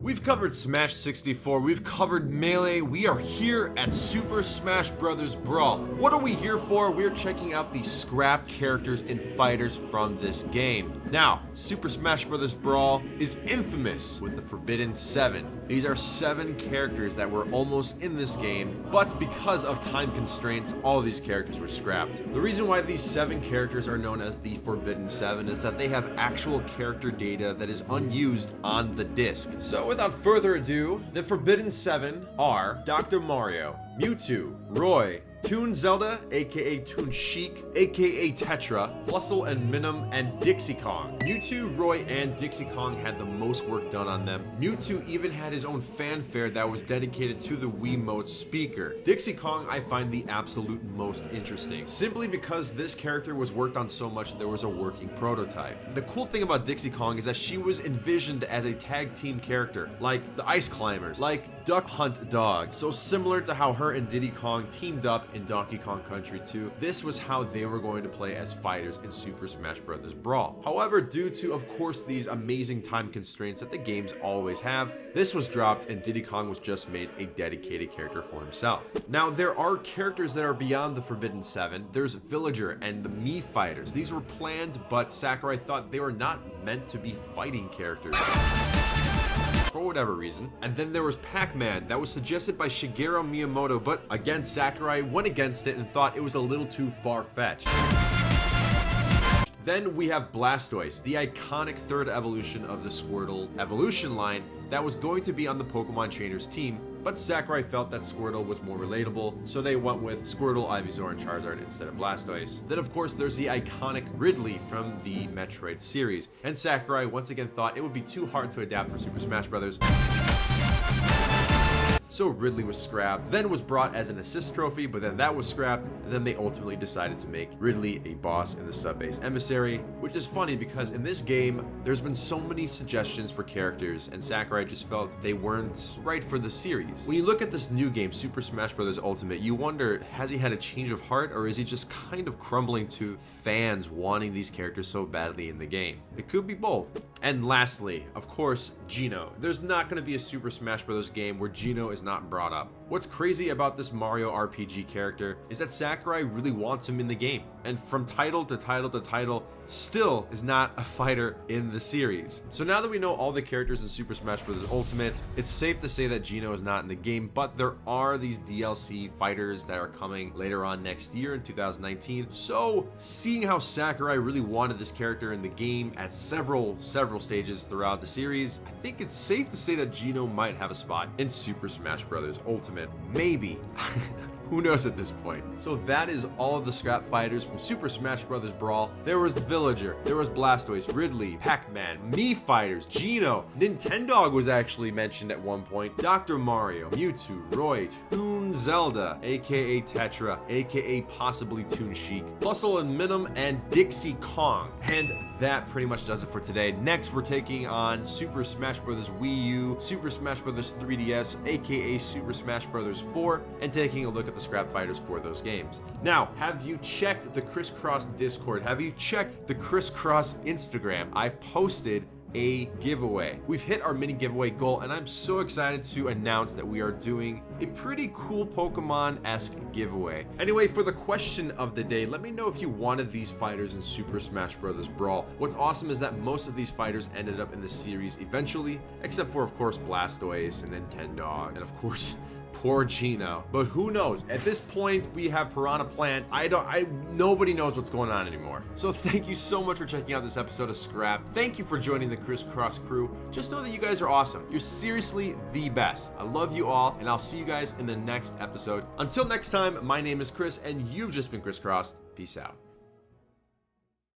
We've covered Smash 64, we've covered Melee, we are here at Super Smash Bros. Brawl. What are we here for? We're checking out the scrapped characters and fighters from this game. Now, Super Smash Bros. Brawl is infamous with the Forbidden 7. These are 7 characters that were almost in this game, but because of time constraints, all of these characters were scrapped. The reason why these 7 characters are known as the Forbidden 7 is that they have actual character data that is unused on the disc. So without further ado, the Forbidden 7 are Dr. Mario, Mewtwo, Roy, Toon Zelda, aka Toon Sheik, aka Tetra, Plusle and Minim, and Dixie Kong. Mewtwo, Roy, and Dixie Kong had the most work done on them. Mewtwo even had his own fanfare that was dedicated to the Wiimote speaker. Dixie Kong I find the absolute most interesting, simply because this character was worked on so much there was a working prototype. The cool thing about Dixie Kong is that she was envisioned as a tag team character, like the Ice Climbers, like Duck Hunt Dog. So similar to how her and Diddy Kong teamed up in Donkey Kong Country 2, this was how they were going to play as fighters in Super Smash Bros. Brawl. However, due to, of course, these amazing time constraints that the games always have, this was dropped and Diddy Kong was just made a dedicated character for himself. Now, there are characters that are beyond the Forbidden 7. There's Villager and the Mii Fighters. These were planned, but Sakurai thought they were not meant to be fighting characters for whatever reason. And then there was Pac-Man that was suggested by Shigeru Miyamoto, but again Sakurai went against it and thought it was a little too far-fetched. Then we have Blastoise, the iconic third evolution of the Squirtle evolution line that was going to be on the Pokemon Trainers team, but Sakurai felt that Squirtle was more relatable, so they went with Squirtle, Ivysaur, and Charizard instead of Blastoise. Then of course there's the iconic Ridley from the Metroid series, and Sakurai once again thought it would be too hard to adapt for Super Smash Bros. So Ridley was scrapped, then was brought as an assist trophy, but then that was scrapped, and then they ultimately decided to make Ridley a boss in the sub-base emissary, which is funny because in this game, there's been so many suggestions for characters, and Sakurai just felt they weren't right for the series. When you look at this new game, Super Smash Bros. Ultimate, you wonder, has he had a change of heart, or is he just kind of crumbling to fans wanting these characters so badly in the game? It could be both. And lastly, of course, Gino. There's not going to be a Super Smash Bros. Game where Gino is not brought up. What's crazy about this Mario RPG character is that Sakurai really wants him in the game, and from title to title to title, still is not a fighter in the series. So now that we know all the characters in Super Smash Bros. Ultimate, it's safe to say that Gino is not in the game, but there are these DLC fighters that are coming later on next year in 2019. So seeing how Sakurai really wanted this character in the game at several stages throughout the series, I think it's safe to say that Gino might have a spot in Super Smash Bros. Ultimate. Maybe. Who knows at this point? So that is all of the scrap fighters from Super Smash Bros. Brawl. There was the Villager, there was Blastoise, Ridley, Pac-Man, Mii Fighters, Gino, Nintendo was actually mentioned at one point, Dr. Mario, Mewtwo, Roy, Toon Zelda, aka Tetra, aka possibly Toon Sheik, Plusle and Minim, and Dixie Kong. And that pretty much does it for today. Next, we're taking on Super Smash Bros. Wii U, Super Smash Bros. 3DS, aka Super Smash Bros. 4, and taking a look at the scrap fighters for those games. Now, have you checked the ChrisCross Discord? Have you checked the ChrisCross Instagram? I've posted a giveaway. We've hit our mini giveaway goal, and I'm so excited to announce that we are doing a pretty cool Pokemon-esque giveaway. Anyway, for the question of the day, let me know if you wanted these fighters in Super Smash Bros. Brawl. What's awesome is that most of these fighters ended up in the series eventually, except for, of course, Blastoise and Nintendo, and of course, poor Gino. But who knows? At this point, we have Piranha Plant. Nobody knows what's going on anymore. So thank you so much for checking out this episode of Scrap. Thank you for joining the ChrisCross crew. Just know that you guys are awesome. You're seriously the best. I love you all, and I'll see you guys in the next episode. Until next time, my name is Chris, and you've just been ChrisCrossed. Peace out.